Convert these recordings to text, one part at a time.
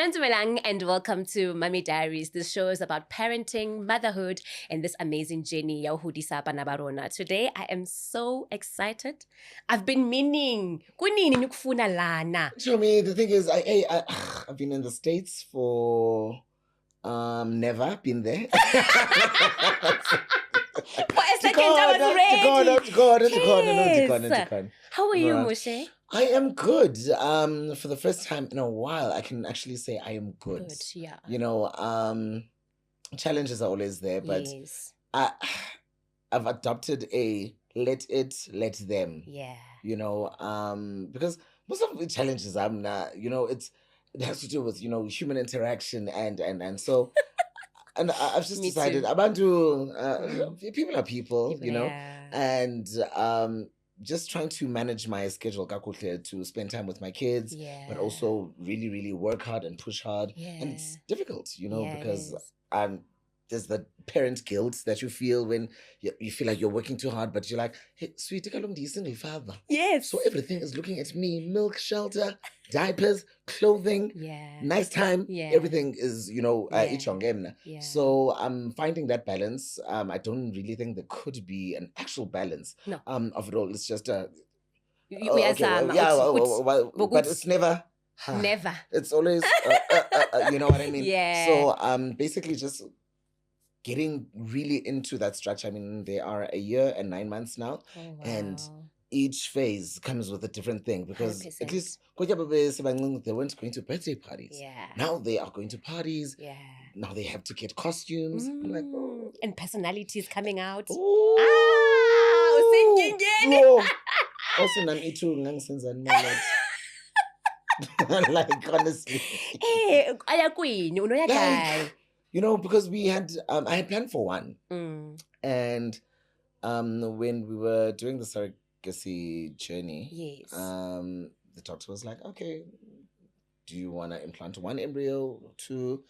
And welcome to Mommy Diaries. This show is about parenting, motherhood, and this amazing journey. Today, I am so excited. I've been meaning. Show me, the thing is, I've been in the States for never been there. For a second, I was ready. To How are you, Moshe? I am good. For the first time in a while, I can actually say I am good. Good, yeah. You know, challenges are always there, but Yes. I've adopted a let them. Yeah. You know, because most of the challenges I'm not, you know, it has to do with, you know, human interaction and so and I've just Me decided too. I'm to people are people, you know, Yeah. and just trying to manage my schedule kakuhle, to spend time with my kids, Yeah. but also really work hard and push hard. Yeah. And it's difficult, you know, Yeah, it because is. there's the parent guilt that you feel when you feel like you're working too hard, but you're like, hey, sweetie, kalong di single father. Yes. So everything is looking at me: milk, shelter, diapers, clothing, Yeah. nice time. Yeah. Everything is, you know, Yeah. each on game. Yeah. So I'm finding that balance. I don't really think there could be an actual balance. No. Of it all. It's just But it's never. Never. It's always, you know what I mean? Yeah. So basically just getting really into that structure. I mean, they are 1 year and 9 months now. Oh, wow. And each phase comes with a different thing, because 100%. at least they weren't going to birthday parties. Yeah. Now they are going to parties. Yeah. Now they have to get costumes. I'm like, oh. And personalities coming out. Ooh. Bro. Also, like, honestly. Hey, like, you know, because we had, I had planned for one. And when we were doing the surrogacy journey, yes, the doctor was like, okay, do you want to implant one embryo or two?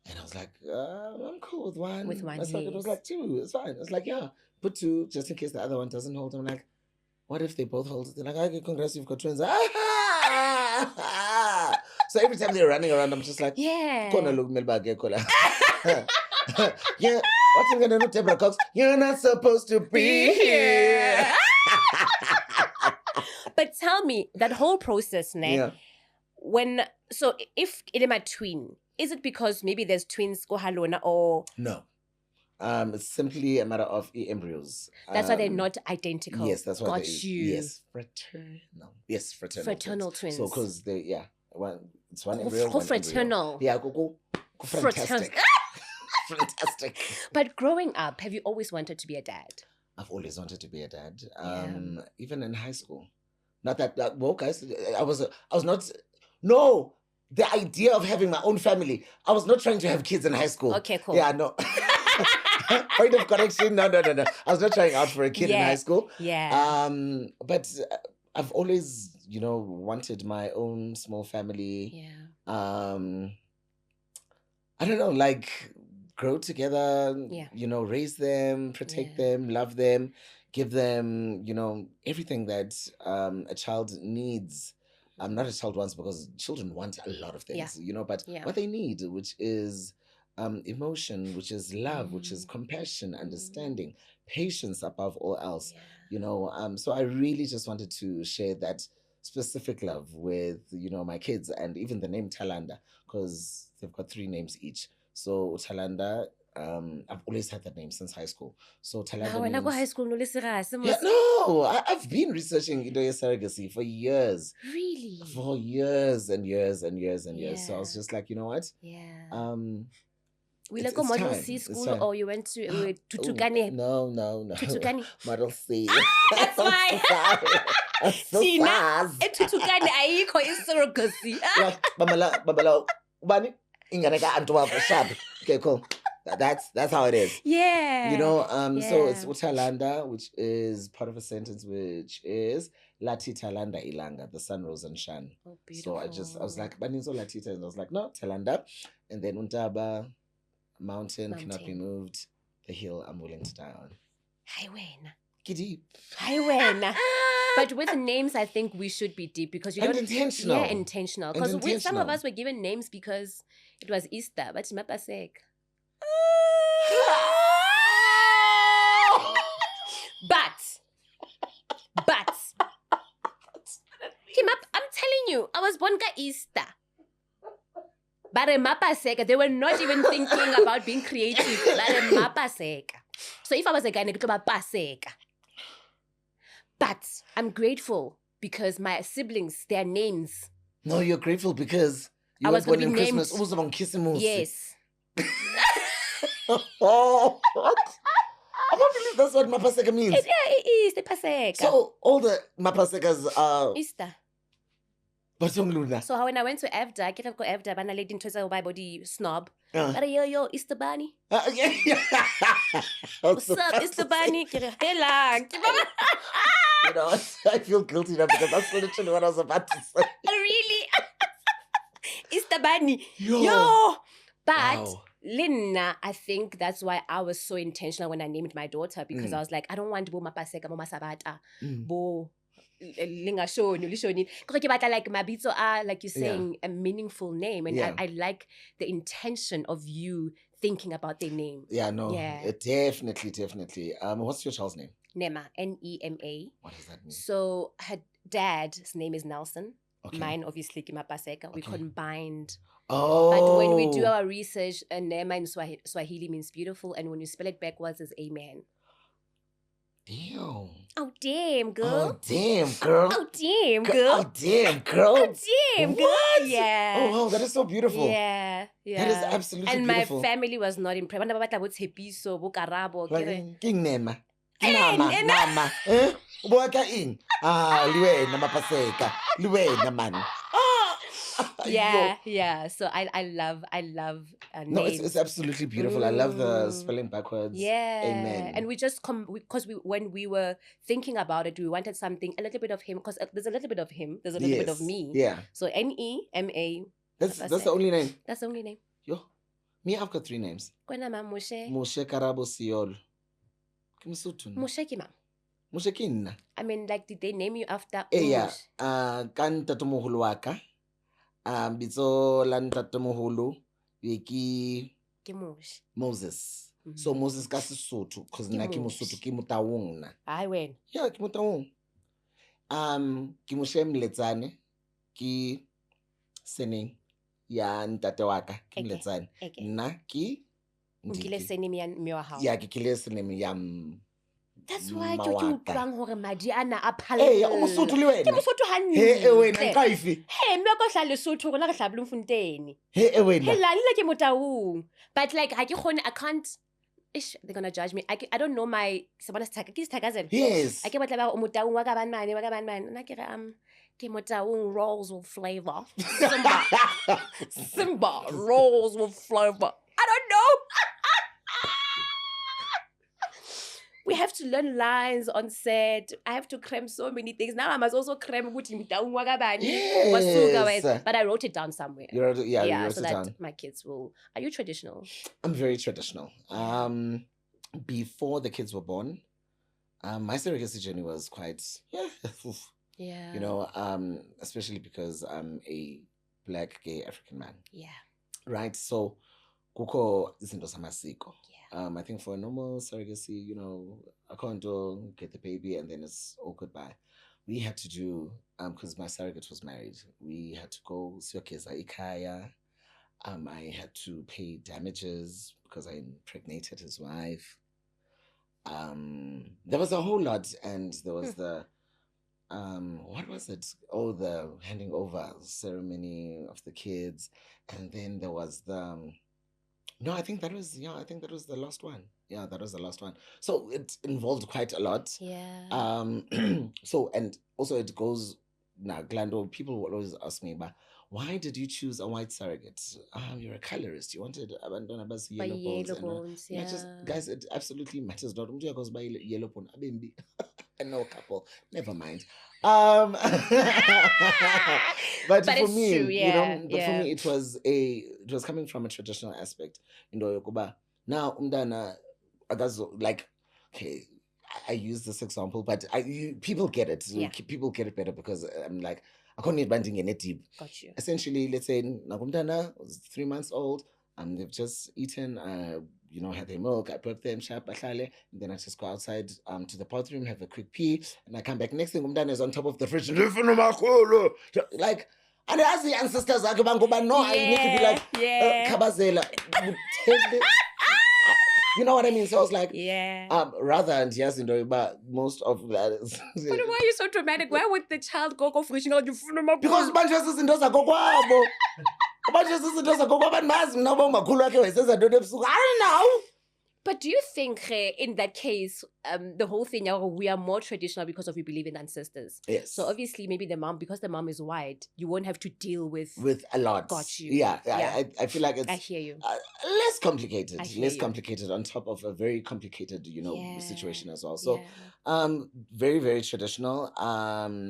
And I was like, I'm cool with one. With one, My surrogate was like, 2, it's fine. I was like, yeah, put 2 just in case the other one doesn't hold. I'm like, what if they both hold? They're like, okay, congrats, you've got twins. So every time they're running around, I'm just like, yeah. Yeah, what's going to do, Deborah Cox? You're not supposed to be here. But tell me, that whole process, ne? Yeah. If it is my twin, is it because maybe there's twins go halona or no? It's simply a matter of embryos. That's why they're not identical. Yes, that's why. Yes, fraternal. Yes, fraternal twins. So because it's one embryo. Fraternal. Yeah, go. Fantastic. Fantastic. But growing up, have you always wanted to be a dad? I've always wanted to be a dad. Even in high school. Not that well, guys. I was not. No, the idea of having my own family. I was not trying to have kids in high school. Okay, cool. Yeah, no. Point of correction. No. I was not trying out for a kid in high school. Yeah. But I've always, you know, wanted my own small family. Yeah. I don't know, like, grow together. Yeah. You know, raise them, protect them, love them, give them, you know, everything that a child needs. Not a child wants, because children want a lot of things, you know, but what they need, which is emotion, which is love, which is compassion, understanding, patience above all else, you know. So I really just wanted to share that specific love with, you know, my kids, and even the name Talanda, because they've got 3 names each. So Talanda, I've always had that name since high school. So Talanda means... high school, I've been researching surrogacy for years. Really? For years and years and years and years. So I was just like, you know what? Yeah. We it's go Model time. C school, or you went to Tutukane? No. Tutukane. Model C. That's why. Tina, Tutukane ayikho surrogacy. Like, babala, ubani? Inganeka antuwa for sharp. Okay, cool. That's how it is. Yeah. You know, so it's Utalanda, which is part of a sentence, which is Lati Talanda Ilanga, the sun rose and shine. Oh, beautiful. So I was like, Baninzo Latita, and I was like, no, Talanda. And then Untaba, mountain cannot be moved. The hill I'm willing to die on. Highway. Giddy. Highway. But with names, I think we should be deep because you And don't. intentional. Yeah, intentional. Because some of us were given names because it was Easter, but mapasek. But I'm telling you, I was born ka Easter. But mapaseka, they were not even thinking about being creative. But mapaseka. So if I was a guy, I'd about paseka. But I'm grateful because my siblings, their names. No, you're grateful because you were born in Christmas. Also on Kissimosi. Yes. Oh, what? I don't believe that's what mapaseka means. It is the paseka. So all the mapasekas are Easter. So when I went to EVDA, I get up go EVDA, but I let into say by body snob. But yo, Easter Bunny. What's up, Easter Bunny? Hey, you know, I feel guilty now because that's literally what I was about to say. Really? Easter Bunny. Yo. But wow. Linna, I think that's why I was so intentional when I named my daughter, because I was like, I don't want bo mapaseka, bo masabata, bo lingashoni, lishoni. Like mabito are, like you're saying, a meaningful name, and I like the intention of you thinking about their name. Yeah, no, definitely. What's your child's name? Nema, Nema. What does that mean? So her dad's name is Nelson. Okay. Mine, obviously, Kimapaseka. We combined. Oh. But when we do our research, Nema in Swahili means beautiful, and when you spell it backwards, is amen. Damn. Oh, damn, girl. Oh, damn, girl. Oh, damn, girl. Oh, damn, girl. Oh, damn, girl. What? Yeah. Oh, wow, that is so beautiful. Yeah. That is absolutely and beautiful. And my family was not impressed. King Nema. Nama. Boaka ing. Liwe na mapaseka. Liwe na man. Yeah. So I love names. No, it's absolutely beautiful. I love the spelling backwards. Yeah. Amen. And we just when we were thinking about it, we wanted something, a little bit of him, because there's a little bit of him, there's a little bit of me. Yeah. So Nema. That's the only name. That's the only name. Yo. Me, I've got 3 names. Moshe. Moshe Karabo Siol. Moshe Kima. Moshe Kinna. I mean, like, did they name you after? Yeah. Kan tatomohulu waka. Bitso lan tatomohulu. Wiki. Moses. Mm-hmm. So Moses ka Sesotho, because na ki Mosotho ki Motawong na. Ai when? Yeah, ki Motawong. Ki Moshe Mletsane ki Seneng ya ntate waka ki Mletsane. Na ki Nkile sene mi wa hao. Yeah, ki kile sene mi ya. That's why ke utlwang hore madi ana a phalla. Eh, ya Mosotho le wena. Ke Mosotho hanne. He wena nkaifi. He me go hla Lesotho rona re hla Bloemfontein. He wena. He la ke Motawong. But like I can't. Ish, they're gonna judge me. I don't know my someone's tag. Kis tagazen. Yes. I ke batla ba Motawong wa ka ban mane. Na ke re ke Motawong rolls with flavor. Simba rolls with flavor. I don't know. We have to learn lines on set. I have to cram so many things. Now I must also cram Yes. But I wrote it down somewhere. You wrote it so that down. My kids will. Are you traditional? I'm very traditional. Before the kids were born, my surrogacy journey was quite Yeah. You know, especially because I'm a Black gay African man. Yeah. Right. So kuko izinto samasiko. I think for a normal surrogacy, you know, I can't get the baby and then it's all goodbye. We had to do, because my surrogate was married, we had to go Surrogacy Ikaya. I had to pay damages because I impregnated his wife. There was a whole lot, and there was the, what was it? Oh, the handing over ceremony of the kids. And then there was the, no, I think that was the last one. Yeah, that was the last one. So it involved quite a lot. Yeah. So, and also it goes, now, Glando, people will always ask me, but why did you choose a white surrogate? You're a colorist. You wanted abandon bas yellow bones. Yeah. Just, guys, it absolutely matters not. Goes by yellow bone. And no couple. Never mind. But for me, true, yeah, you know, for me, it was coming from a traditional aspect. You know, Yokoba. Now, umdana, agazo, like, okay, I use this example, but people get it. Yeah. People get it better because I'm like, I can't need banding in it deep. Got you. Essentially, let's say Nagumdana was 3 months old, and they've just eaten, had their milk. I prep them, sharp, and then I just go outside to the bathroom, have a quick pee, and I come back. Next thing, Umdana is on top of the fridge. Like, and as the ancestors, I need to be like, Kabazela. You know what I mean? So I was like, rather and yes, but most of that is. But why are you so dramatic? Why would the child go fishing out? Because Manchester Indosa go kwabo. Manchester Indosa go kwabo mazi mna bo makhulu wakhe wayeseza ntoni ebusuku. I don't know. But do you think in that case, the whole thing, we are more traditional because we believe in ancestors? Yes. So obviously, maybe because the mom is white, you won't have to deal with a lot. Got you. Yeah. I feel like it's. I hear you. Less complicated. Complicated on top of a very complicated, situation as well. So, very, very traditional.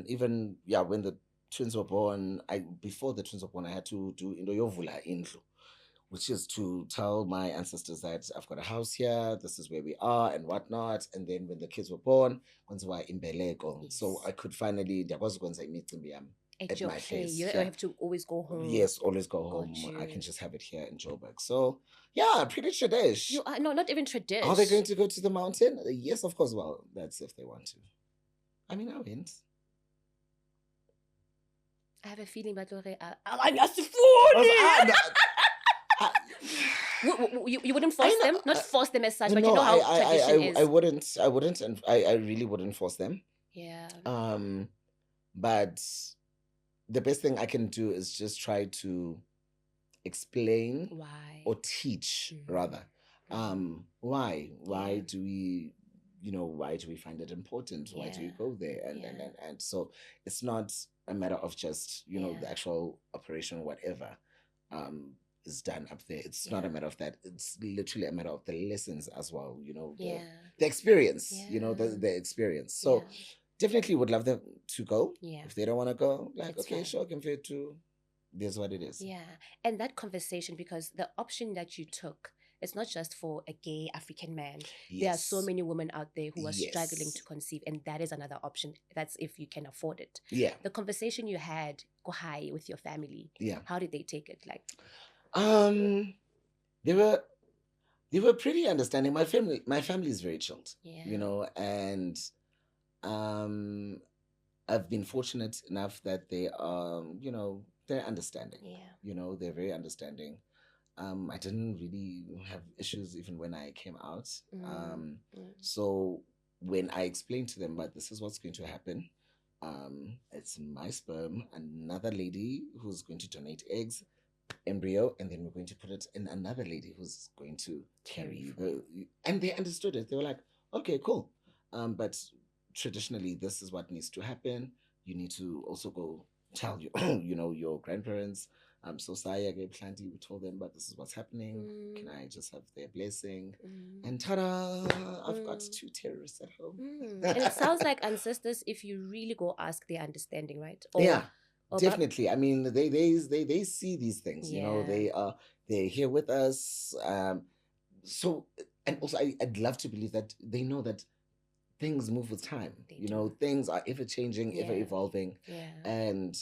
Even when the twins were born, before the twins were born, I had to do Indoyovula Indlu, which is to tell my ancestors that I've got a house here, this is where we are, and whatnot. And then when the kids were born, so I could finally, at my place. You don't have to always go home. Yes, always go home. I can just have it here in Joburg. So, pretty tradish. No, not even tradish. Are they going to go to the mountain? Yes, of course. Well, that's if they want to. I mean, I went. I have a feeling that you wouldn't force them? Not force them as such, but you know how tradition is. I wouldn't, and I really wouldn't force them. Yeah. But the best thing I can do is just try to explain why, or teach rather. Why do we, why do we find it important? Why do we go there? And so it's not a matter of just, the actual operation, whatever, is done up there. It's not a matter of that. It's literally a matter of the lessons as well, the experience, the experience. So definitely would love them to go. Yeah. If they don't want to go, sure, can fit to. There's what it is. Yeah. And that conversation, because the option that you took, it's not just for a gay African man. Yes. There are so many women out there who are struggling to conceive, and that is another option. That's if you can afford it. Yeah. The conversation you had, go high with your family. Yeah. How did they take it? They were pretty understanding. My family is very chilled. Yeah. And I've been fortunate enough that they are, they're understanding. Yeah. They're very understanding. I didn't really have issues even when I came out. So when I explained to them, but this is what's going to happen. It's my sperm, another lady who's going to donate eggs, embryo, and then we're going to put it in another lady who's going to carry and they understood it. They were like, okay, cool. But traditionally, this is what needs to happen. You need to also go tell your grandparents. So Saya gave Planty, we told them, but this is what's happening. Can I just have their blessing? And ta-da! I've got 2 terrorists at home. And it sounds like ancestors, if you really go ask, they're understanding, right? Definitely. I mean, they see these things. They're here with us. So, and also I'd love to believe that they know that things move with time. Things are ever changing, ever evolving. Yeah. And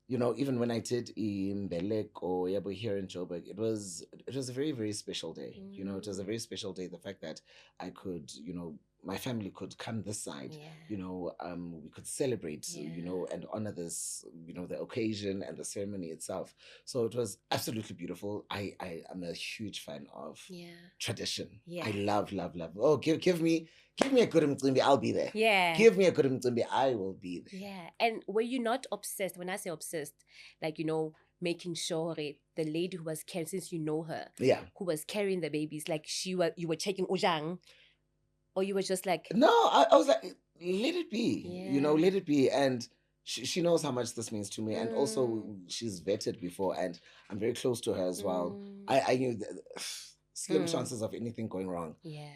even when I did in Belek or Yabo here in Joburg, it was a very, very special day. It was a very special day. The fact that I could, my family could come this side, we could celebrate, and honor this, the occasion and the ceremony itself. So it was absolutely beautiful. I am a huge fan of tradition. Yeah. I love. Oh, give me a good mcimbi, I'll be there. Yeah. Give me a good mcimbi, I will be there. Yeah. And were you not obsessed? When I say obsessed, making sure the lady who was carrying, since you know her, who was carrying the babies, you were checking Ujang, or you were just like... No, I was like, let it be. Let it be. And she knows how much this means to me. And also, she's vetted before, and I'm very close to her as well. I knew slim chances of anything going wrong. Yeah.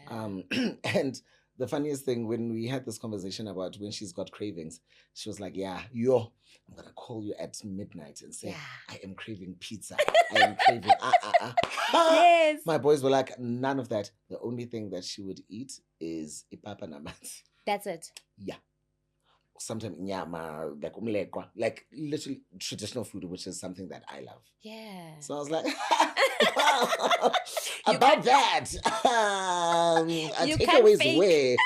And the funniest thing, when we had this conversation about when she's got cravings, she was like, I'm going to call you at midnight and say, I am craving pizza. I am craving, Yes. My boys were like, none of that. The only thing that she would eat is ipapa namanzi. That's it. Yeah. Sometimes nyama, like umlekwa, like literally traditional food, which is something that I love. Yeah. So I was like, wow, about that. Takeaways where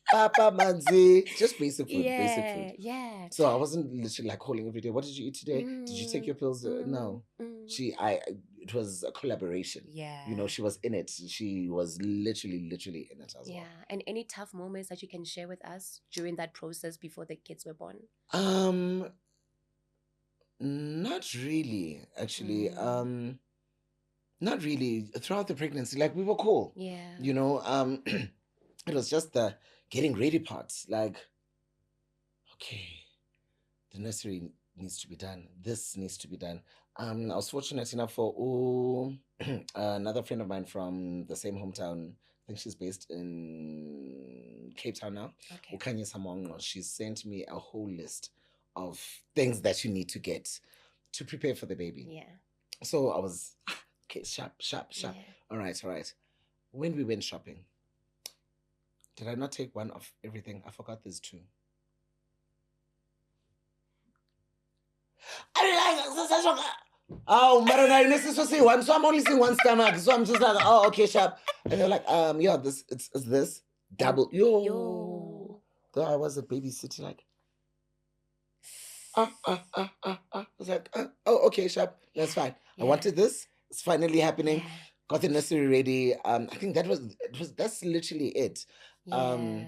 Papa Manzi, just basic food, basic food. Yeah. So I wasn't literally like calling every day. What did you eat today? Did you take your pills? No. It was a collaboration. Yeah. You know, she was in it. She was literally in it as well. Yeah. And any tough moments that you can share with us during that process before the kids were born? Not really, actually. Not really. Throughout the pregnancy, like we were cool. Yeah. You know, it was just the getting ready parts. Like, okay, the nursery needs to be done. This needs to be done. I was fortunate enough for another friend of mine from the same hometown. I think she's based in Cape Town now. Okay. Ukanye Samongo. She sent me a whole list of things that you need to get to prepare for the baby. Yeah. So I was, okay, sharp. Yeah. All right. When we went shopping, did I not take one of everything? I forgot there's two. Oh, Marana, this is to see one. So I'm only seeing one stomach. So I'm just like, oh, okay, sharp. And they're like, yeah, it's this double. Yo. So I was a babysitting, like, I was like, oh, okay, sharp. That's fine. Yeah. I wanted this. It's finally happening. Yeah. Got the nursery ready. I think that's literally it. Yeah.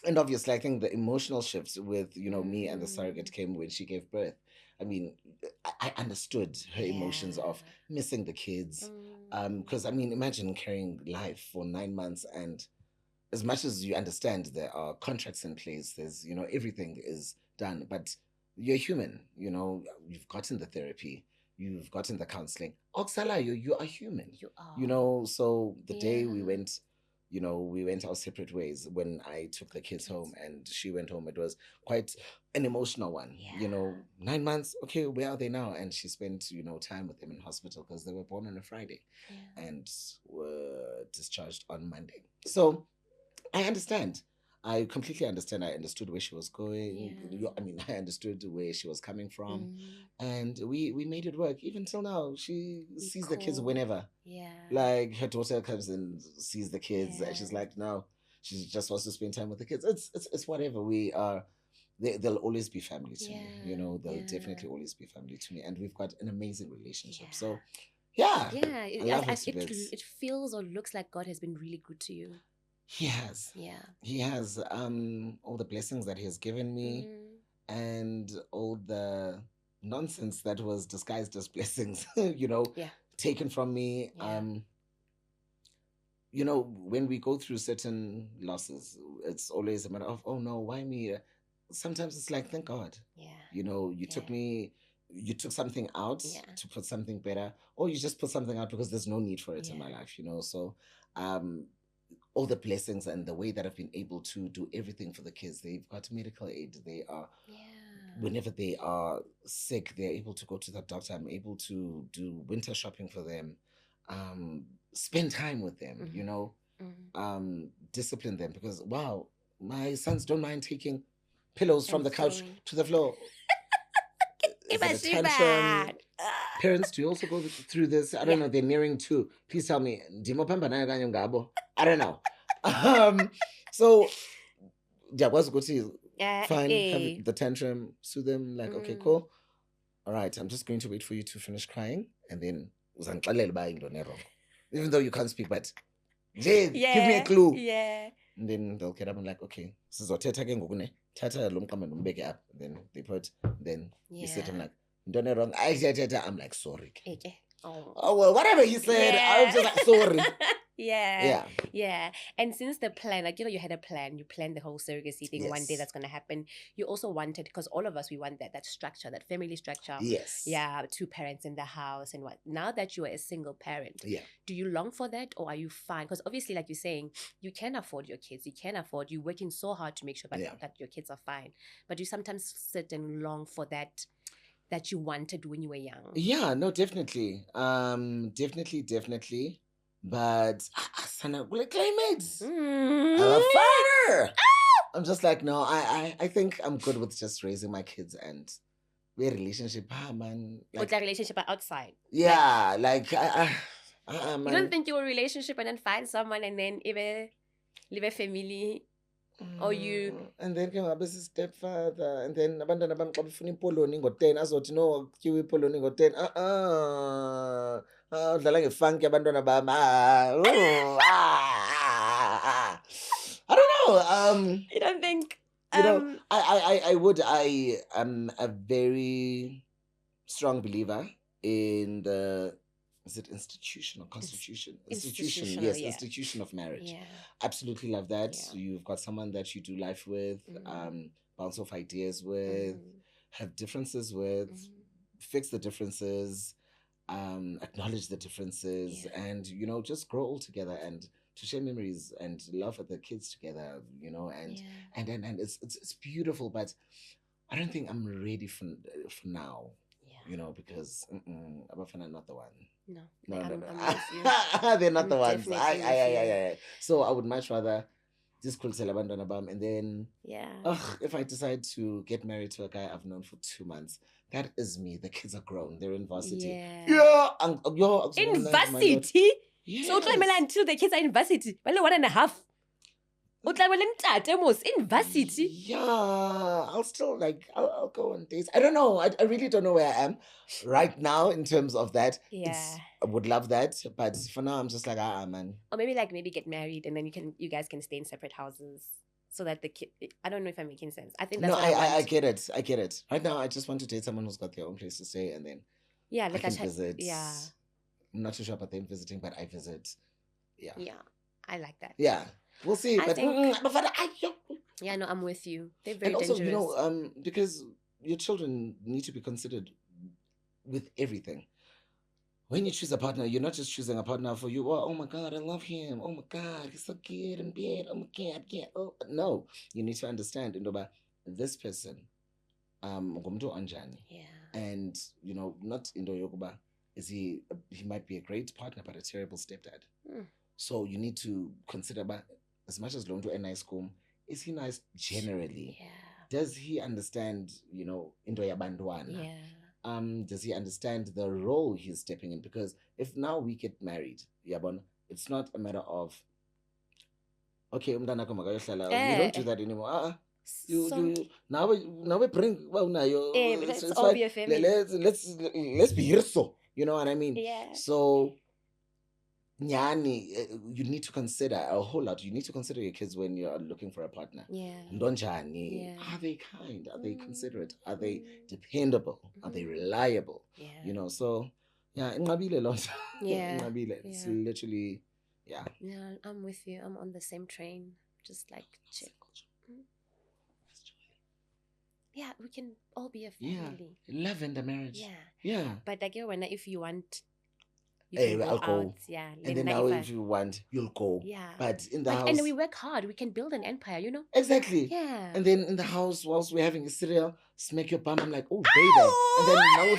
And obviously, I think the emotional shifts with, me and the surrogate came when she gave birth. I mean, I understood her emotions of missing the kids. Because, imagine carrying life for 9 months, and as much as you understand there are contracts in place, there's, everything is done, but you're human, you've gotten the therapy, you've gotten the counseling. Oksala, you are human. You are. So the day we went, we went our separate ways. When I took the kids home and she went home, it was quite an emotional one. 9 months, okay, where are they now? And she spent, time with them in hospital because they were born on a Friday and were discharged on Monday. So I understand. I completely understand. I understood where she was going. I understood where she was coming from. And we made it work. Even till now, she sees the kids whenever. Yeah. Like her daughter comes and sees the kids. And she's like, no, she just wants to spend time with the kids. It's whatever. We are, they'll always be family to me. They'll definitely always be family to me. And we've got an amazing relationship. So, yeah. Yeah. It feels or looks like God has been really good to you. He has. Yeah. He has all the blessings that he has given me and all the nonsense that was disguised as blessings, taken from me. Yeah. When we go through certain losses, it's always a matter of, oh no, why me? Sometimes it's like, thank God. Yeah. You took something out to put something better, or you just put something out because there's no need for it in my life, So, all the blessings and the way that I've been able to do everything for the kids. They've got medical aid. They are, whenever they are sick, they're able to go to the doctor. I'm able to do winter shopping for them, spend time with them, discipline them, because, wow, my sons don't mind taking pillows from the couch to the floor. Is it a tantrum? Parents, do you also go through this? I don't know. They're nearing 2. Please tell me. I don't know. So, what's good to you? Fine. Have the tantrum, soothe them, like, okay, cool. All right, I'm just going to wait for you to finish crying, and then even though you can't speak, but give me a clue. Yeah. And then they'll get up and like, okay, tata up. Then they put, then you sit and like, don't wrong. I'm like, sorry. Oh well, whatever he said, I'm just like, sorry. Yeah. And since the plan, like, you had a plan, you planned the whole surrogacy thing, one day that's going to happen. You also wanted, because all of us, we want that structure, that family structure. Yes. Yeah, 2 parents in the house and what. Now that you are a single parent, do you long for that, or are you fine? Because obviously, like you're saying, you can afford your kids. You're working so hard to make sure that your kids are fine. But you sometimes sit and long for that that you wanted when you were young? Yeah, no, definitely. Definitely. But Sana, climates. A father. I'm just like, no, I think I'm good with just raising my kids and we relationship, man. Like, with that relationship outside. Yeah, man. You don't think your relationship and then find someone and then even live a family, or you. And then ke ngabe stepfather, and then abantwana bami xa befuna ipoloni ngo-10 azothi no kutyiwa ipoloni ngo-10 udlala ngefunky abantwana bami I don't know. You don't think you know I am a very strong believer in the, is it institution or constitution? Institution, yes, yeah. Institution of marriage. Yeah. Absolutely love that. Yeah. You've got someone that you do life with, bounce off ideas with, have differences with, fix the differences, acknowledge the differences, and just grow all together and to share memories and laugh at the kids together, and it's beautiful. But I don't think I'm ready for now. Because Abafana are not the one. No. I'm with you. They're not the ones. So I would much rather just call Abandon Abam, and then if I decide to get married to a guy I've known for 2 months, that is me. The kids are grown. They're in varsity. In varsity? Yes. So until the kids are in varsity, only 1.5. In varsity. Yeah, I'll still I'll go on dates. I don't know. I really don't know where I am right now in terms of that. Yeah, I would love that, but for now I'm just like man. Or maybe get married and then you guys can stay in separate houses so that the kid. I don't know if I'm making sense. I think that's what I want. I get it. I get it. Right now I just want to date someone who's got their own place to stay, and then I can visit. Yeah, I'm not too sure about them visiting, but I visit. Yeah. Yeah, I like that. Yeah. We'll see. But yeah, no, I'm with you. They're very also, dangerous. Because your children need to be considered with everything. When you choose a partner, you're not just choosing a partner for you. Oh my God, I love him. Oh my God, he's so cute and bad. Oh my God, yeah. Oh no, you need to understand, this person, ngumntu onjani. Yeah. And not yokuba is he might be a great partner but a terrible stepdad. So you need to consider as much as Lonto and nice home, is he nice generally? Yeah. Does he understand, into yabandwana? Yeah. Does he understand the role he's stepping in? Because if now we get married, yabon, it's not a matter of okay, we don't do that anymore. Now we bring let's all be a family. Let's be here, so you know what I mean? Yeah. So you need to consider a whole lot. You need to consider your kids when you're looking for a partner. Yeah. Are they kind? Are they considerate? Are they dependable? Are they reliable? Yeah. So it's literally Yeah, I'm with you. I'm on the same train. Just like chill. Yeah, we can all be a family. Yeah. Love in the marriage. Yeah. But again, if you want, you can go I'll go. out. Yeah. And then now if you want, you'll go. Yeah. But in the house. And we work hard. We can build an empire, Exactly. Yeah. And then in the house, whilst we're having a cereal, smack your bum. I'm like, oh, baby. And then now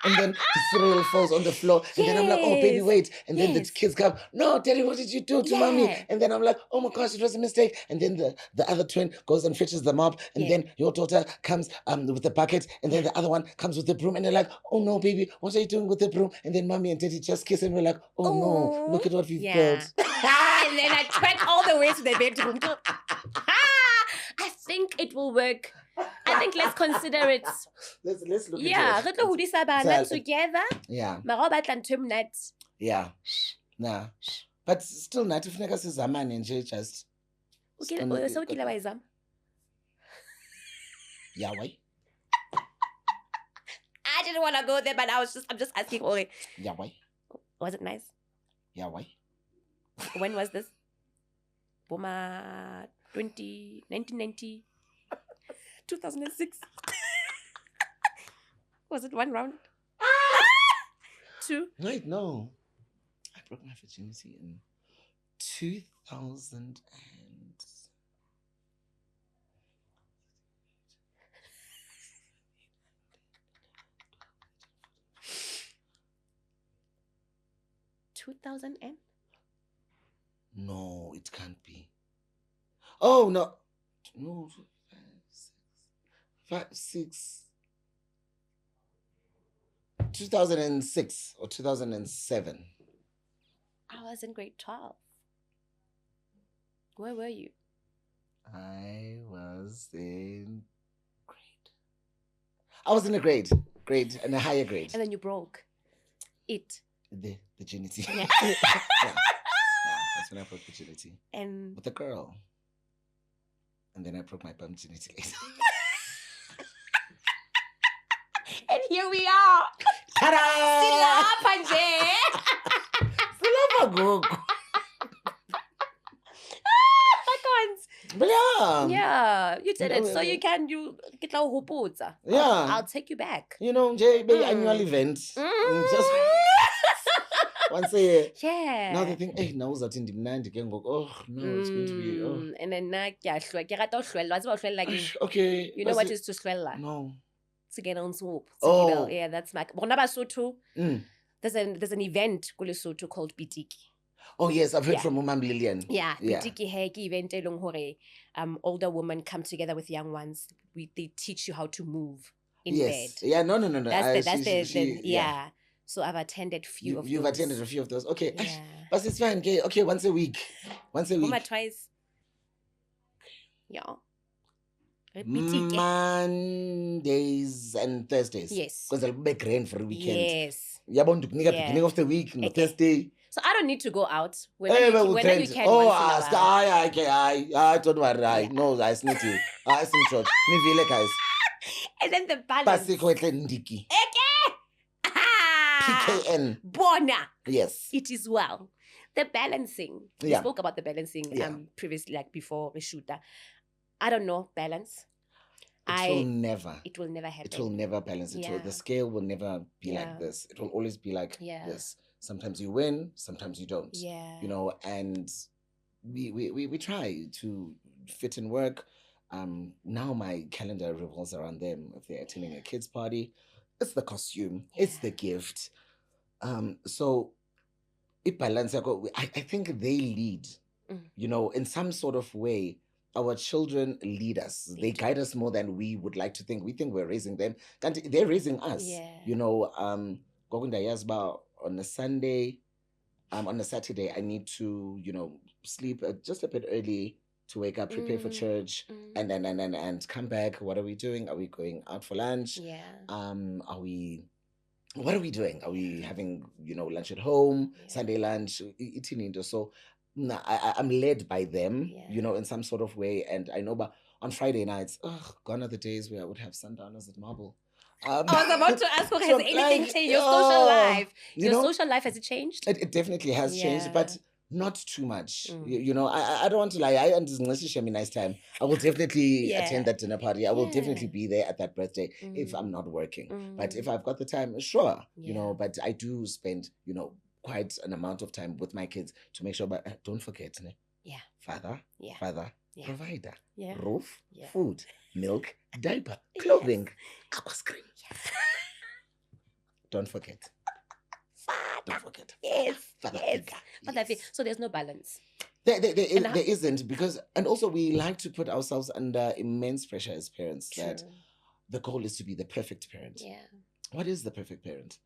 and then the cereal falls on the floor. And then I'm like, oh, baby, wait. And then the kids come, no, Daddy, what did you do to mommy? And then I'm like, oh my gosh, it was a mistake. And then the other twin goes and fetches the mop. And then your daughter comes with the bucket. And then the other one comes with the broom. And they're like, oh no, baby, what are you doing with the broom? And then mommy and daddy just kiss and we're like, oh no, look at what we've built. And then I track all the way to the bedroom. I think it will work. I think let's consider it. Let's look at it. Yeah, together. Yeah. Yeah. Nah. But still not if niggas is a man and just okay, so kila waizam. Yeah, why? I didn't want to go there, but I'm just asking Ori. Yeah, why? Was it nice? Yeah, why? When was this? Boma 1990 2006. Was it one round? 2? Wait, no. I broke my virginity in 2000 and 2000 and? No, it can't be. Oh, no. No, 6. 2006 or 2007. I was in grade 12. Where were you? I was in grade. I was in a grade and a higher grade. And then you broke it. The virginity. Yeah. Yeah, that's when I broke virginity. And with a girl. And then I broke my virginity later. And here we are. Ta-da! Silapha nje. Silapha gogo. But yeah, you did it. So you can get la hopotsa. Yeah. I'll take you back. You know, annual event. Just once a year. Yeah. Now they think, hey, now that in the mind again go, oh no, it's going to be And then like okay. You know what is to swella? No. To get on swoop. Oh. Yeah, that's my there's an event called Bitiki. Oh yes, I've heard from Umam Lillian. Yeah, Bitiki heki event elong hore older women come together with young ones. They teach you how to move in bed. Yeah, no. Yeah. So I've attended few of those. You've attended a few of those. Okay. Yeah. But it's fine. Okay, once a week. Twice. Yeah. Mondays and Thursdays. Yes. Because they'll be grand for a weekend. Yes. Beginning of the week, no Thursday. So I don't need to go out. When you can. Oh, don't worry. No, I snitch you. I snitch you. Guys. And then the balance. Moshe Ndiki. PKN. Bona. Yes. It is well. The balancing. We spoke about the balancing previously, like before the shooter. I don't know, balance. It will never happen. It will never balance. The scale will never be like this. It will always be like this. Sometimes you win, sometimes you don't. Yeah. You know, and we try to fit in work. Now my calendar revolves around them. If they're attending a kid's party, it's the costume, it's the gift. So it balances. I think they lead, you know, in some sort of way. Our children lead us. They guide us more than we would like to think. We think we're raising them. And they're raising us. Yeah. You know, on a Sunday, on a Saturday, I need to, you know, sleep just a bit early to wake up, prepare for church, and come back. What are we doing? Are we going out for lunch? Yeah. What are we doing? Are we having, you know, lunch at home, Sunday lunch, eating? So I'm led by them, you know, in some sort of way. And I know, but on Friday nights, gone are the days where I would have sundowners at Marble. I was about to ask, has anything changed? Your social life? Social life, has it changed? It definitely has changed, but not too much. You know, I don't want to lie. I understand a nice time. I will definitely attend that dinner party. I will definitely be there at that birthday if I'm not working. But if I've got the time, sure, you know, but I do spend, you know, quite an amount of time with my kids to make sure, but don't forget, father, provider, roof, food, milk, diaper, clothing, aqua cream. Don't forget. Don't forget. Yes. So there's no balance. There isn't, because, and also we like to put ourselves under immense pressure as parents. True. That the goal is to be the perfect parent. Yeah. What is the perfect parent?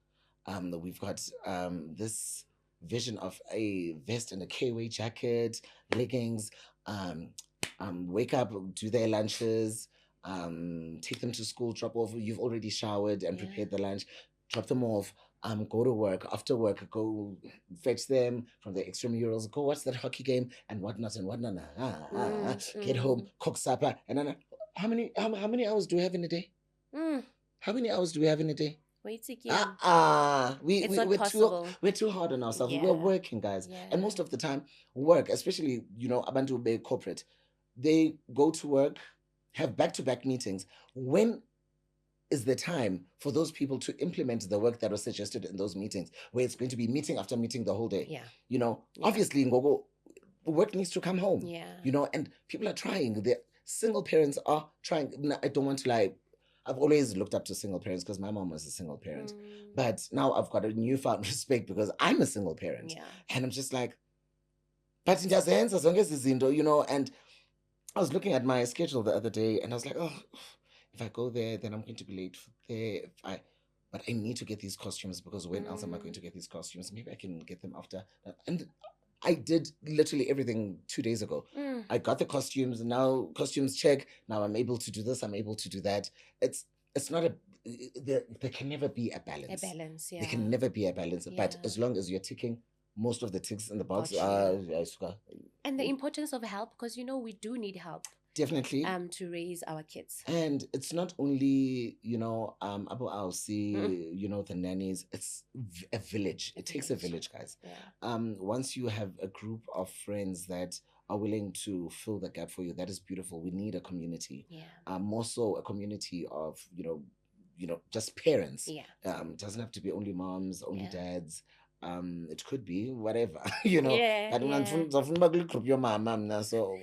We've got this vision of a vest and a KW jacket, leggings, wake up, do their lunches, take them to school, drop off. You've already showered and prepared the lunch, drop them off, go to work, after work, go fetch them from the extramurals, go watch that hockey game and whatnot. Get home, cook supper, and then how many hours do we have in a day? How many hours do we have in a day? It's we're too hard on ourselves. We're working, guys. And most of the time, work, especially, you know, abantu be corporate, they go to work, have back-to-back meetings. When is the time for those people to implement the work that was suggested in those meetings, where it's going to be meeting after meeting the whole day? Yeah. You know, obviously, Ngogo, work needs to come home. Yeah. You know, and people are trying. The single parents are trying. I don't want to lie. I've always looked up to single parents because my mom was a single parent. But now I've got a newfound respect because I'm a single parent. Yeah. And I'm just like, but as long as it's you know, and I was looking at my schedule the other day and I was like, oh, if I go there, then I'm going to be late for there. But I need to get these costumes because when else am I going to get these costumes? Maybe I can get them after. And I did literally everything 2 days ago. I got the costumes, now costumes check. Now I'm able to do this, I'm able to do that. It's not there can never be a balance. A balance, yeah. There can never be a balance. Yeah. But as long as you're ticking most of the ticks in the box and the importance of help, because we do need help. Definitely. To raise our kids. And it's not only, Abu Alsi, the nannies, it's a village. It takes a village, guys. Yeah. Once you have a group of friends that are willing to fill the gap for you, that is beautiful. We need a community. Yeah. More so a community of, just parents. Yeah. It doesn't have to be only moms, only dads. It could be whatever, Yeah. Group your mom, so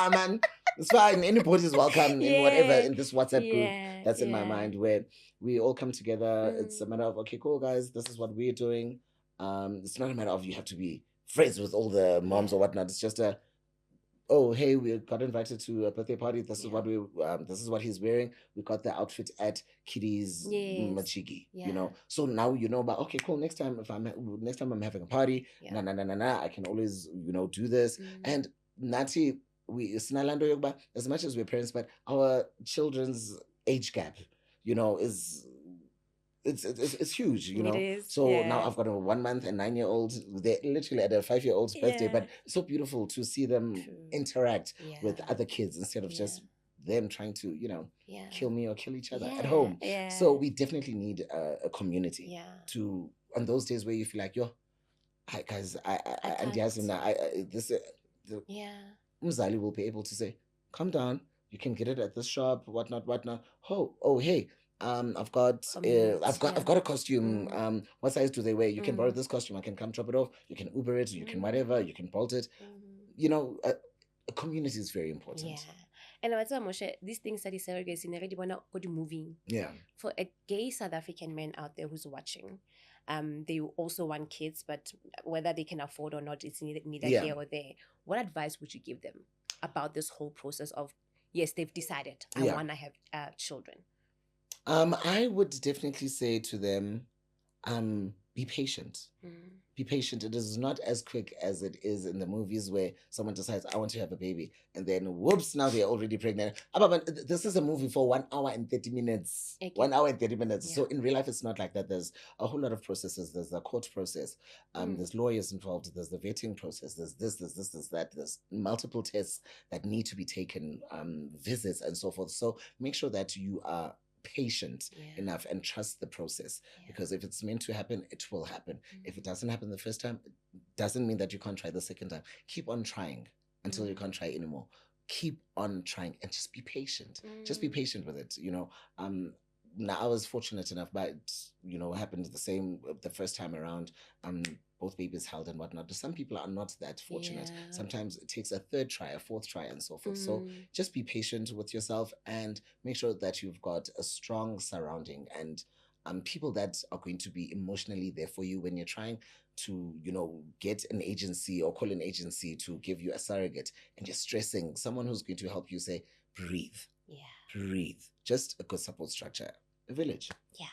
man, it's fine. Anybody is welcome in whatever in this WhatsApp group that's in my mind where we all come together. It's a matter of, okay, cool, guys, this is what we're doing. It's not a matter of you have to be friends with all the moms or whatnot. It's just oh, hey, we got invited to a birthday party. This is what this is what he's wearing. We got the outfit at Kitty's Machigi, So now but okay, cool. Next time I'm having a party, I can always, do this. And Nati, Sinalando Yoba, as much as we're parents, but our children's age gap, is it's huge, It is, so now I've got a 1 month and 9-year-old. They're literally at a 5-year-old's birthday, but it's so beautiful to see them interact with other kids instead of just them trying to kill me or kill each other at home. So we definitely need a community to on those days where you feel like guys, Mzali will be able to say, calm down, you can get it at this shop, whatnot. Oh hey, I've got a costume. What size do they wear? You can borrow this costume. I can come drop it off. You can Uber it. You can whatever. You can bolt it. A community is very important. Yeah. And what's Moshe, these things that is surrogacy, already wanna go to moving. Yeah. For a gay South African man out there who's watching, they also want kids, but whether they can afford or not, it's neither here or there. What advice would you give them about this whole process of, yes, they've decided, I want to have children? I would definitely say to them, be patient. Be patient. It is not as quick as it is in the movies where someone decides, I want to have a baby, and then whoops, now they're already pregnant. But this is a movie for 1 hour and 30 minutes. Okay. 1 hour and 30 minutes. Yeah. So in real life, it's not like that. There's a whole lot of processes. There's the court process. There's lawyers involved. There's the vetting process. There's this, that. There's multiple tests that need to be taken, visits and so forth. So make sure that you are patient enough and trust the process, because if it's meant to happen, it will happen. If it doesn't happen the first time, it doesn't mean that you can't try the second time. Keep on trying until you can't try anymore. Keep on trying and just be patient. Just be patient with it. Now I was fortunate enough, but it happened the same the first time around. Both babies held and whatnot. Some people are not that fortunate. Sometimes it takes a third try, a fourth try, and so forth. So just be patient with yourself and make sure that you've got a strong surrounding and people that are going to be emotionally there for you when you're trying to, get an agency or call an agency to give you a surrogate and you're stressing. Someone who's going to help you say, breathe. Yeah. Breathe. Just a good support structure. A village. Yeah.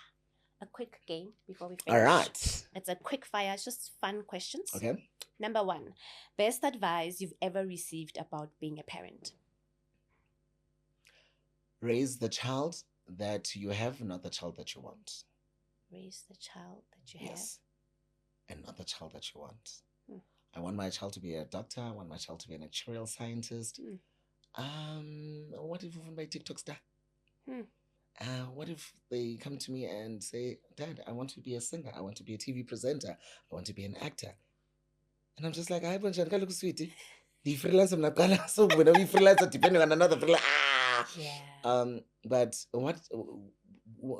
A quick game before we finish. All right. It's a quick fire, it's just fun questions. Okay. Number 1, best advice you've ever received about being a parent? Raise the child that you have, not the child that you want. Raise the child that you have. Yes. And not the child that you want. I want my child to be a doctor. I want my child to be an actuarial scientist. What if even my TikTok star? What if they come to me and say, Dad, I want to be a singer. I want to be a TV presenter. I want to be an actor. And I'm just like, I want to look sweetie. The freelance I'm not gonna, so when we freelance depending on another freelance. But what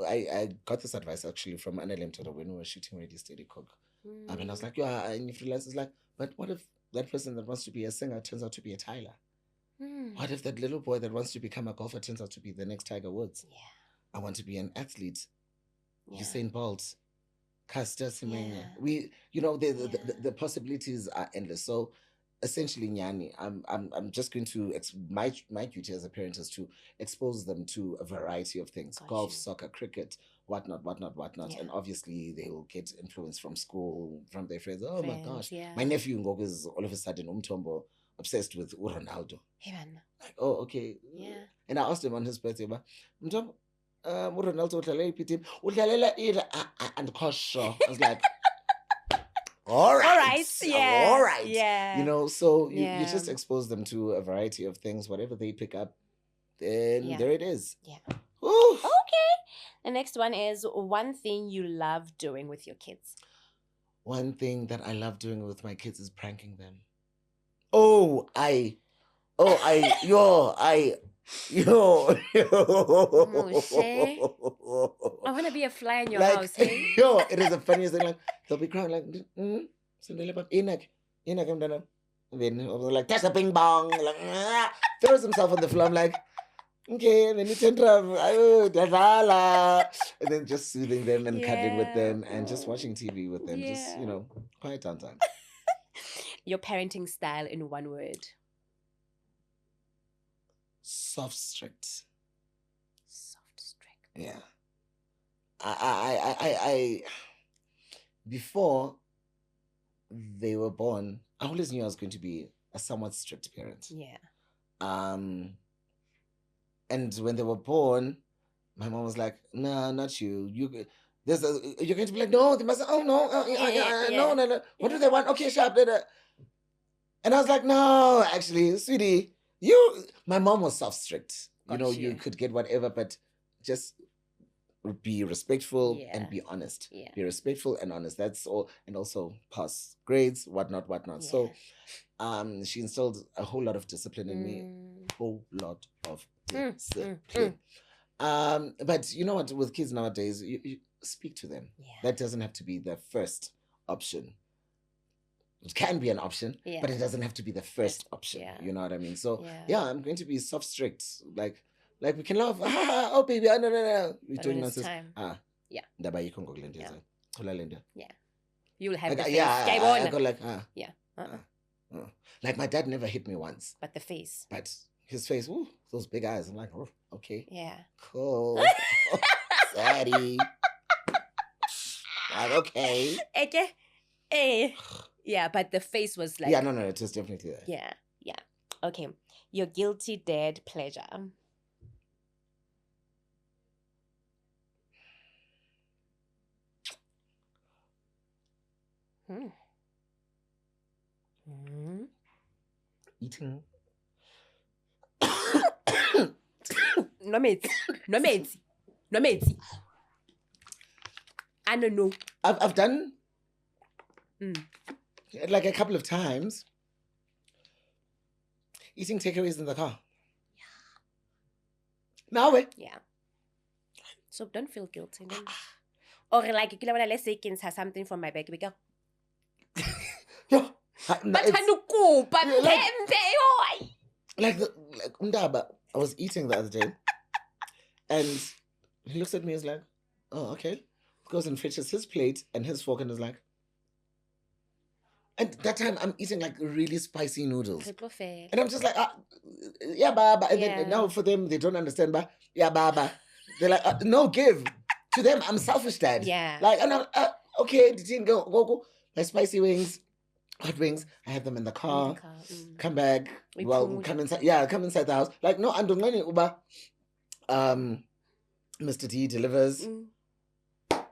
I got this advice actually from Anna Lemtoda when we were shooting Ready Steady Cook. And I was like, and freelance is like, but what if that person that wants to be a singer turns out to be a Tyler? What if that little boy that wants to become a golfer turns out to be the next Tiger Woods? Yeah. I want to be an athlete. Usain Bolt. Caster Semenya. The possibilities are endless. So essentially, Nyani, I'm just going to my duty as a parent is to expose them to a variety of things: golf, soccer, cricket, whatnot. And obviously, they will get influence from school, from their friends. Oh my gosh, my nephew Ngok is all of a sudden umtombo obsessed with Ronaldo. Like, oh, okay. Yeah. And I asked him on his birthday, but Ronaldo and Kosho. I was like, all right. Yeah. All right. Yeah. So you just expose them to a variety of things. Whatever they pick up, then there it is. Yeah. Ooh. Okay. The next one is one thing you love doing with your kids. One thing that I love doing with my kids is pranking them. Moshe. I want to be a fly in your house. Hey? It is the funniest thing. Like, they'll be crying like, and then like, that's a ping pong. Like, throws himself on the floor. I'm like, okay, and then you tantrum, and then just soothing them and cuddling with them and just watching TV with them. Just, quiet down time. Your parenting style in one word. Soft, strict. Yeah. I before they were born, I always knew I was going to be a somewhat strict parent. Yeah. And when they were born, my mom was like, "Nah, not you. You're going to be like, no, they must. Oh no, no. What do they want? Okay, sharp. And I was like, no, actually, sweetie, my mom was soft strict. You could get whatever, but just be respectful and be honest. Yeah. Be respectful and honest. That's all. And also pass grades, whatnot. Yeah. So she instilled a whole lot of discipline in me. Whole lot of discipline. But you know what? With kids nowadays, you speak to them. Yeah. That doesn't have to be the first option. It can be an option, but it doesn't have to be the first option. Yeah. You know what I mean? So I'm going to be soft strict. Like we can laugh. Oh baby, no. We're doing nonsense. Yeah. Yeah. You'll have the face. I go like Yeah. Like my dad never hit me once. But the face. But his face, ooh, those big eyes. I'm like, oh, okay. Yeah. Cool. Daddy. Like, okay. Okay. Yeah, but the face was like... Yeah, no, it was definitely there. Yeah. Okay. Your guilty dad pleasure. Eating. No medzi. I don't know. I've done like a couple of times eating takeaways in the car. Now yeah. So don't feel guilty. Or like let's say kids have something from my bag. We go. Yeah. Like Undaba, I was eating the other day, and he looks at me and is like, "Oh, okay." Goes and fetches his plate and his fork and is like, and that time I'm eating like really spicy noodles, and I'm just like, yeah, baba. And then now for them they don't understand, but yeah, baba. They're like, no, give to them. I'm selfish, dad. Yeah. Like, and I'm okay. Didn't go. My spicy wings. Hot wings, I have them in the car. Come back. Come inside. Yeah, come inside the house. Like, no, I'm doing any Uber. Mr. D delivers.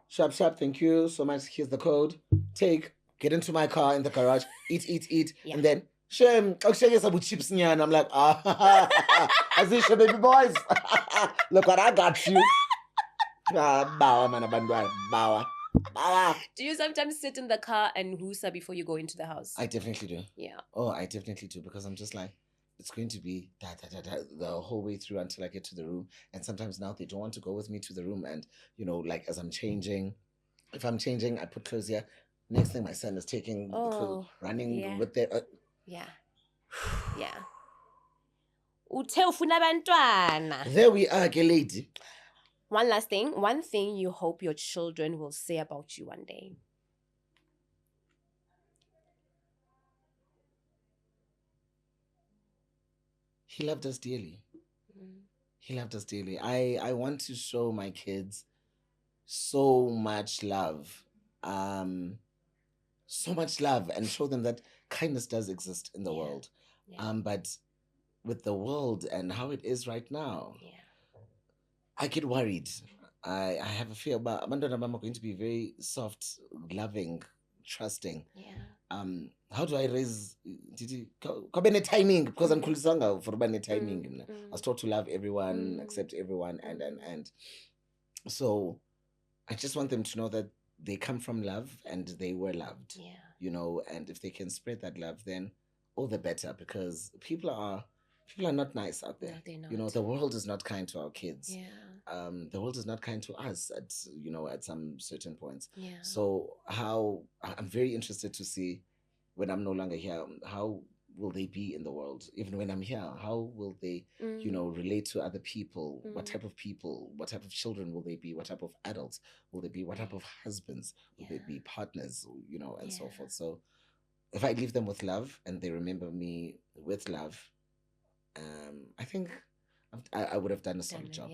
Sharp, thank you so much. Here's the code. Get into my car in the garage. Eat. Yeah. And then, Shem, some chips. And I'm like, as if baby boys. Look what I got you. Bawa, man, bawa. Do you sometimes sit in the car and hoosa before you go into the house? I definitely do. Yeah. Oh, I definitely do, because I'm just like, it's going to be the whole way through until I get to the room. And sometimes now they don't want to go with me to the room. And, like as I'm changing, if I'm changing, I put clothes here. Next thing my son is taking, running with their... Yeah. Uthe ufuna abantwana. There we are, ke lady. One last thing. One thing you hope your children will say about you one day. He loved us dearly. He loved us dearly. I want to show my kids so much love. So much love, and show them that kindness does exist in the world. But with the world and how it is right now, I get worried. I have a fear about Amanda Mama going to be very soft, loving, trusting. How do I raise timing? Because I'm kulisanga for timing. I was taught to love everyone, accept everyone, and so I just want them to know that they come from love and they were loved. You know, and if they can spread that love, then all the better, because people are not nice out there. No, they're not. You know, the world is not kind to our kids. The world is not kind to us at some certain points. So I'm very interested to see, when I'm no longer here, how will they be in the world? Even when I'm here, how will they, relate to other people? What type of people, what type of children will they be? What type of adults will they be? What type of husbands will they be? Partners, and so forth. So if I leave them with love and they remember me with love, I think I would have done a solid job.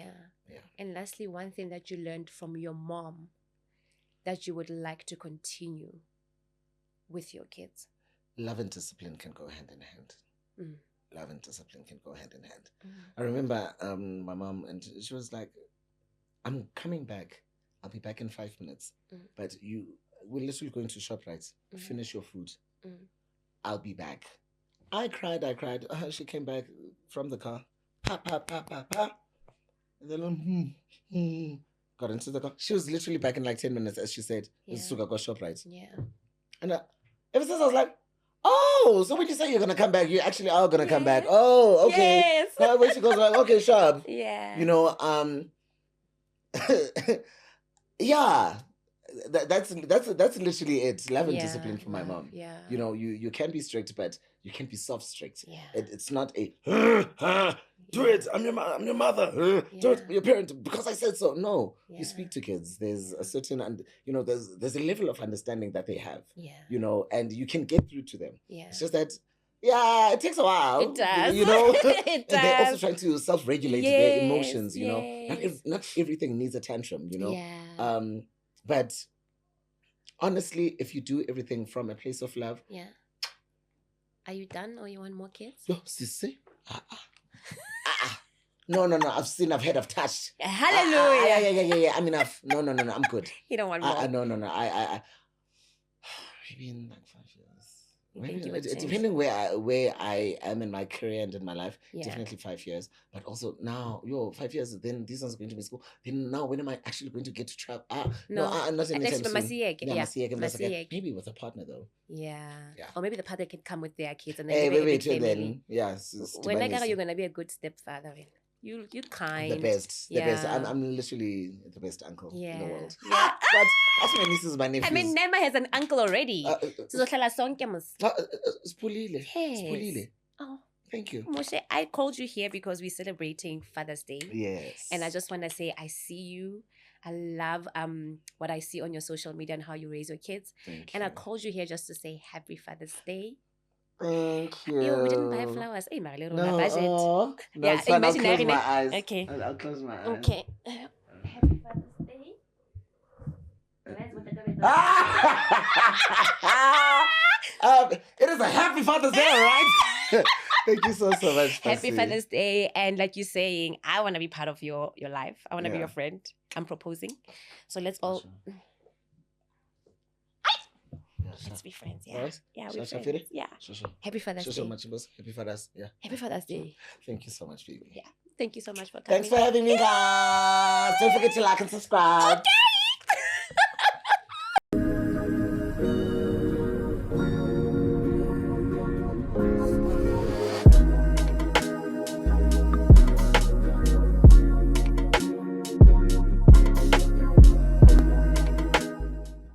And lastly, one thing that you learned from your mom that you would like to continue with your kids. Love and discipline can go hand in hand. Love and discipline can go hand in hand. I remember my mom, and she was like, I'm coming back. I'll be back in 5 minutes. But we're literally going to ShopRite. Finish your food. I'll be back. I cried. She came back from the car. Pa. And then got into the car. She was literally back in like 10 minutes, as she said. It's to go ShopRite. And ever since I was like, oh, so when you say you're gonna come back, you actually are gonna come back. Oh, okay. Yes. When she goes like, okay, shop. Yeah. That's literally it. Love and discipline for my mom. You can be strict, but you can be soft strict. It's not a do it. I'm your mother. Do it, your parent, because I said so. No, you speak to kids. There's a certain there's a level of understanding that they have. And you can get through to them. It's just that. Yeah, it takes a while. It does. It does. And they're also trying to self-regulate their emotions. Not everything needs a tantrum. But honestly, if you do everything from a place of love. Are you done, or you want more kids? No, sissy. No. I've heard, I've touched. Hallelujah. Yeah. I'm enough. No. I'm good. You don't want more. No. Maybe in like 5 years. Depending where I am in my career and in my life, definitely 5 years. But also now, 5 years, then this one's going to be school. Then now, when am I actually going to get to travel? Not anytime soon. Maybe with a partner though. Or maybe the partner can come with their kids and then wait till then. When you're gonna be a good stepfather. You're kind. The best. I'm literally the best uncle in the world. But that's my nieces, my nephews. I mean, Nema has an uncle already. Spulile. Oh, thank you. Moshe, I called you here because we're celebrating Father's Day. Yes. And I just want to say I see you. I love what I see on your social media and how you raise your kids. Thank you. I called you here just to say Happy Father's Day. Thank you. We didn't buy flowers. Hey, Marilyn, no, budget. No, imaginary. Okay. I'll close my eyes. Okay. Happy Father's Day. It is a happy Father's Day, right? Thank you so much. Happy Father's Day. And like you're saying, I want to be part of your life. I want to be your friend. I'm proposing. So let's all... Let's be friends, Right? We're friends. Yeah. Happy Father's Day. Happy Father's, Happy Father's Day. Thank you so much, baby. Yeah. Thank you so much for coming. Thanks for having me, guys. Don't forget to like and subscribe. Okay.